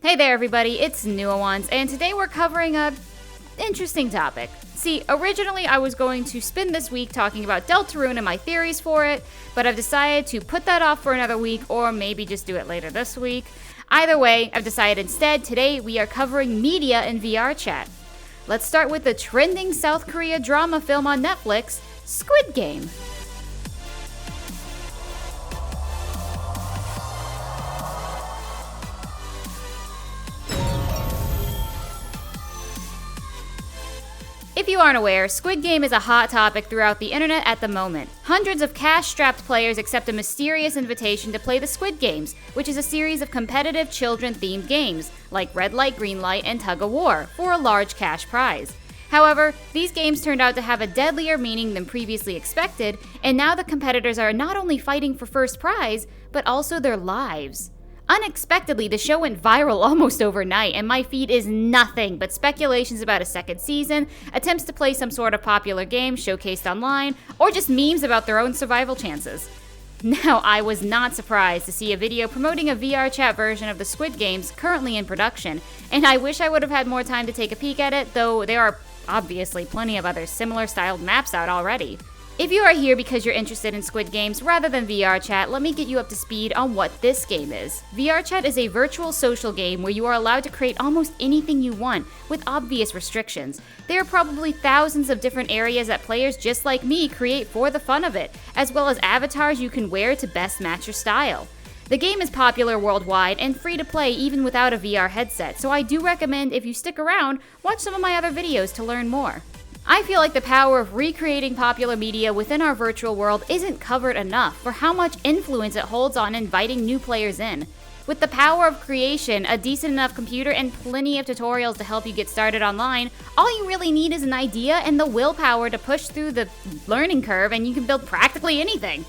Hey there everybody, it's Nuoance, and today we're covering a interesting topic. See, originally I was going to spend this week talking about Deltarune and my theories for it, but I've decided to put that off for another week, or maybe just do it later this week. Either way, I've decided instead today we are covering media in VRChat. Let's start with the trending South Korea drama film on Netflix, Squid Game. If you aren't aware, Squid Game is a hot topic throughout the internet at the moment. Hundreds of cash-strapped players accept a mysterious invitation to play the Squid Games, which is a series of competitive children-themed games, like Red Light, Green Light, and Tug of War, for a large cash prize. However, these games turned out to have a deadlier meaning than previously expected, and now the competitors are not only fighting for first prize, but also their lives. Unexpectedly, the show went viral almost overnight, and my feed is nothing but speculations about a second season, attempts to play some sort of popular game showcased online, or just memes about their own survival chances. Now, I was not surprised to see a video promoting a VRChat version of the Squid Games currently in production, and I wish I would have had more time to take a peek at it, though there are obviously plenty of other similar styled maps out already. If you are here because you're interested in Squid Games rather than VRChat, let me get you up to speed on what this game is. VRChat is a virtual social game where you are allowed to create almost anything you want, with obvious restrictions. There are probably thousands of different areas that players just like me create for the fun of it, as well as avatars you can wear to best match your style. The game is popular worldwide and free to play even without a VR headset, so I do recommend if you stick around, watch some of my other videos to learn more. I feel like the power of recreating popular media within our virtual world isn't covered enough for how much influence it holds on inviting new players in. With the power of creation, a decent enough computer, and plenty of tutorials to help you get started online, all you really need is an idea and the willpower to push through the learning curve, and you can build practically anything.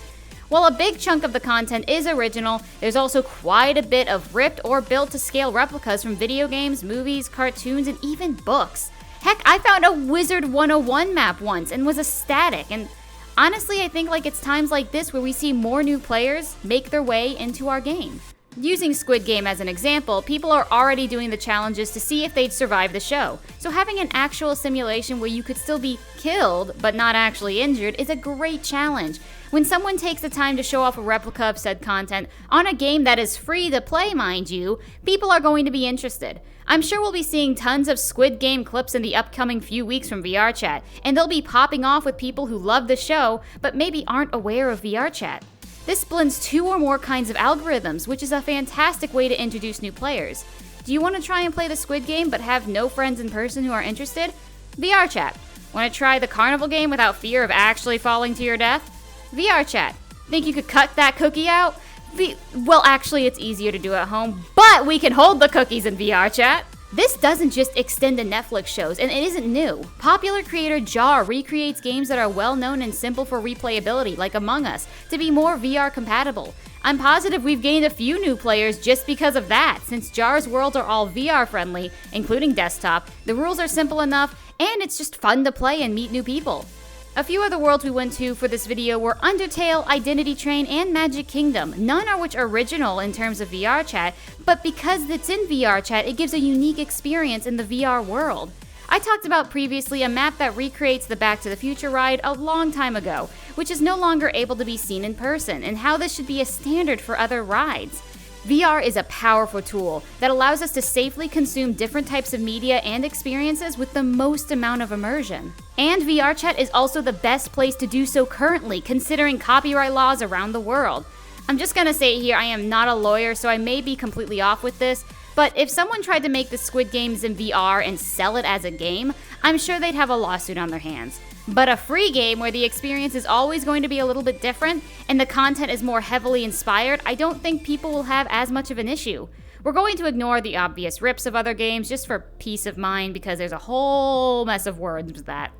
While a big chunk of the content is original, there's also quite a bit of ripped or built-to-scale replicas from video games, movies, cartoons, and even books. Heck, I found a Wizard 101 map once and was ecstatic, and honestly I think it's times like this where we see more new players make their way into our game. Using Squid Game as an example, people are already doing the challenges to see if they'd survive the show, so having an actual simulation where you could still be killed but not actually injured is a great challenge. When someone takes the time to show off a replica of said content on a game that is free to play, mind you, people are going to be interested. I'm sure we'll be seeing tons of Squid Game clips in the upcoming few weeks from VRChat, and they'll be popping off with people who love the show but maybe aren't aware of VRChat. This blends two or more kinds of algorithms, which is a fantastic way to introduce new players. Do you want to try and play the Squid Game but have no friends in person who are interested? VRChat. Want to try the carnival game without fear of actually falling to your death? VRChat. Think you could cut that cookie out? Well, actually, it's easier to do at home, but we can hold the cookies in VRChat. This doesn't just extend to Netflix shows, and it isn't new. Popular creator Jar recreates games that are well known and simple for replayability, like Among Us, to be more VR compatible. I'm positive we've gained a few new players just because of that, since Jar's worlds are all VR friendly, including desktop, the rules are simple enough, and it's just fun to play and meet new people. A few other worlds we went to for this video were Undertale, Identity Train, and Magic Kingdom, none are which are original in terms of VRChat, but because it's in VRChat, it gives a unique experience in the VR world. I talked about previously a map that recreates the Back to the Future ride a long time ago, which is no longer able to be seen in person, and how this should be a standard for other rides. VR is a powerful tool that allows us to safely consume different types of media and experiences with the most amount of immersion. And VRChat is also the best place to do so currently, considering copyright laws around the world. I'm just gonna say here, I am not a lawyer, so I may be completely off with this, but if someone tried to make the Squid Games in VR and sell it as a game, I'm sure they'd have a lawsuit on their hands. But a free game where the experience is always going to be a little bit different and the content is more heavily inspired, I don't think people will have as much of an issue. We're going to ignore the obvious rips of other games just for peace of mind because there's a whole mess of words with that.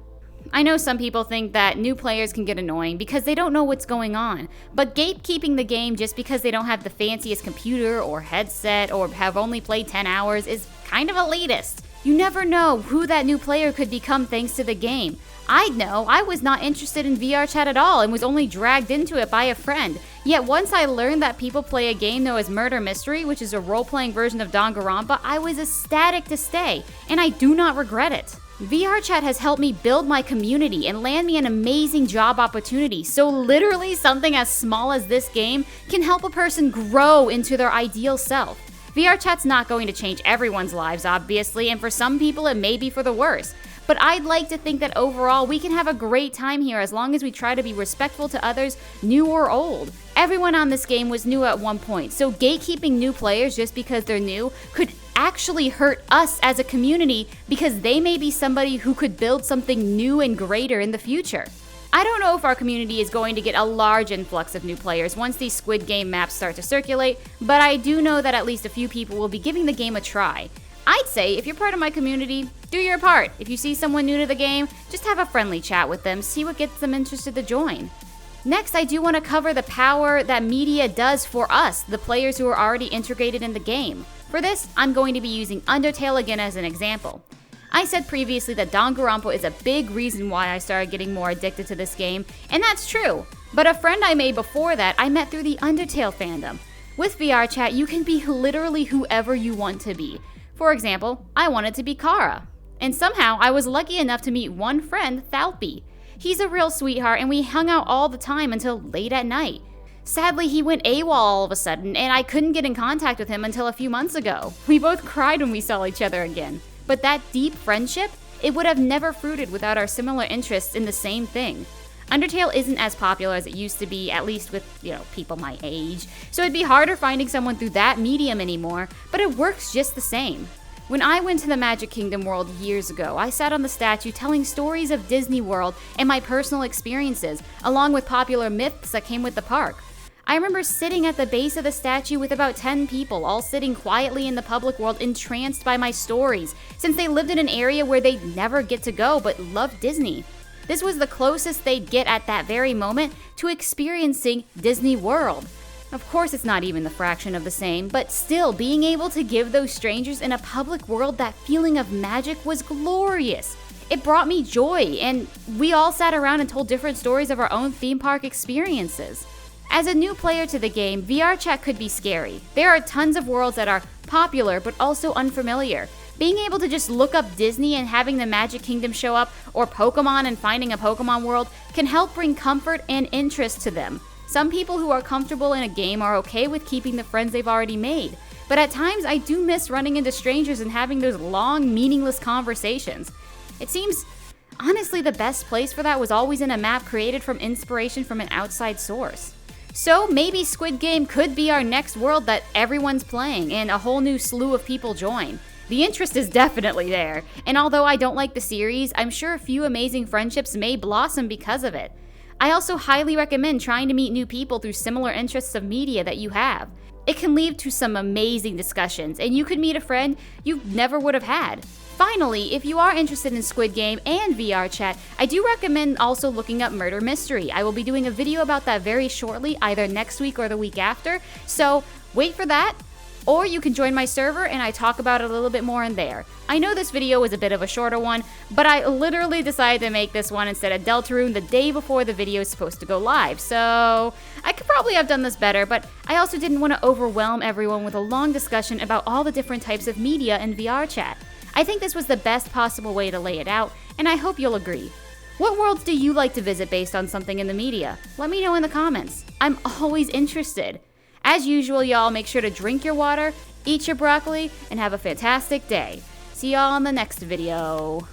I know some people think that new players can get annoying because they don't know what's going on, but gatekeeping the game just because they don't have the fanciest computer or headset or have only played 10 hours is kind of elitist. You never know who that new player could become thanks to the game. I'd know I was not interested in VRChat at all and was only dragged into it by a friend, Yet once I learned that people play a game known as Murder Mystery, which is a role-playing version of Danganronpa, I was ecstatic to stay, and I do not regret it. VRChat has helped me build my community and land me an amazing job opportunity, so literally something as small as this game can help a person grow into their ideal self. VRChat's not going to change everyone's lives, obviously, and for some people it may be for the worse. But I'd like to think that overall we can have a great time here as long as we try to be respectful to others, new or old. Everyone on this game was new at one point, so gatekeeping new players just because they're new could actually hurt us as a community because they may be somebody who could build something new and greater in the future. I don't know if our community is going to get a large influx of new players once these Squid Game maps start to circulate, but I do know that at least a few people will be giving the game a try. I'd say if you're part of my community, do your part. If you see someone new to the game, just have a friendly chat with them, see what gets them interested to join. Next, I do want to cover the power that media does for us, the players who are already integrated in the game. For this, I'm going to be using Undertale again as an example. I said previously that Danganronpa is a big reason why I started getting more addicted to this game, and that's true. But a friend I made before that, I met through the Undertale fandom. With VRChat, you can be literally whoever you want to be. For example, I wanted to be Kara. And somehow, I was lucky enough to meet one friend, Thalpy. He's a real sweetheart and we hung out all the time until late at night. Sadly, he went AWOL all of a sudden and I couldn't get in contact with him until a few months ago. We both cried when we saw each other again. But that deep friendship, it would have never fruited without our similar interests in the same thing. Undertale isn't as popular as it used to be, at least with, people my age, so it'd be harder finding someone through that medium anymore, but it works just the same. When I went to the Magic Kingdom world years ago, I sat on the statue telling stories of Disney World and my personal experiences, along with popular myths that came with the park. I remember sitting at the base of the statue with about 10 people, all sitting quietly in the public world entranced by my stories, since they lived in an area where they'd never get to go but loved Disney. This was the closest they'd get at that very moment to experiencing Disney World. Of course, it's not even the fraction of the same, but still, being able to give those strangers in a public world that feeling of magic was glorious. It brought me joy, and we all sat around and told different stories of our own theme park experiences. As a new player to the game, VRChat could be scary. There are tons of worlds that are popular but also unfamiliar. Being able to just look up Disney and having the Magic Kingdom show up, or Pokemon and finding a Pokemon world, can help bring comfort and interest to them. Some people who are comfortable in a game are okay with keeping the friends they've already made, but at times I do miss running into strangers and having those long, meaningless conversations. It seems, honestly, the best place for that was always in a map created from inspiration from an outside source. So maybe Squid Game could be our next world that everyone's playing and a whole new slew of people join. The interest is definitely there, and although I don't like the series, I'm sure a few amazing friendships may blossom because of it. I also highly recommend trying to meet new people through similar interests of media that you have. It can lead to some amazing discussions, and you could meet a friend you never would have had. Finally, if you are interested in Squid Game and VRChat, I do recommend also looking up Murder Mystery. I will be doing a video about that very shortly, either next week or the week after, so wait for that. Or you can join my server and I talk about it a little bit more in there. I know this video was a bit of a shorter one, but I literally decided to make this one instead of Deltarune the day before the video is supposed to go live, so I could probably have done this better, but I also didn't want to overwhelm everyone with a long discussion about all the different types of media in VRChat. I think this was the best possible way to lay it out, and I hope you'll agree. What worlds do you like to visit based on something in the media? Let me know in the comments. I'm always interested. As usual, y'all, make sure to drink your water, eat your broccoli, and have a fantastic day. See y'all in the next video.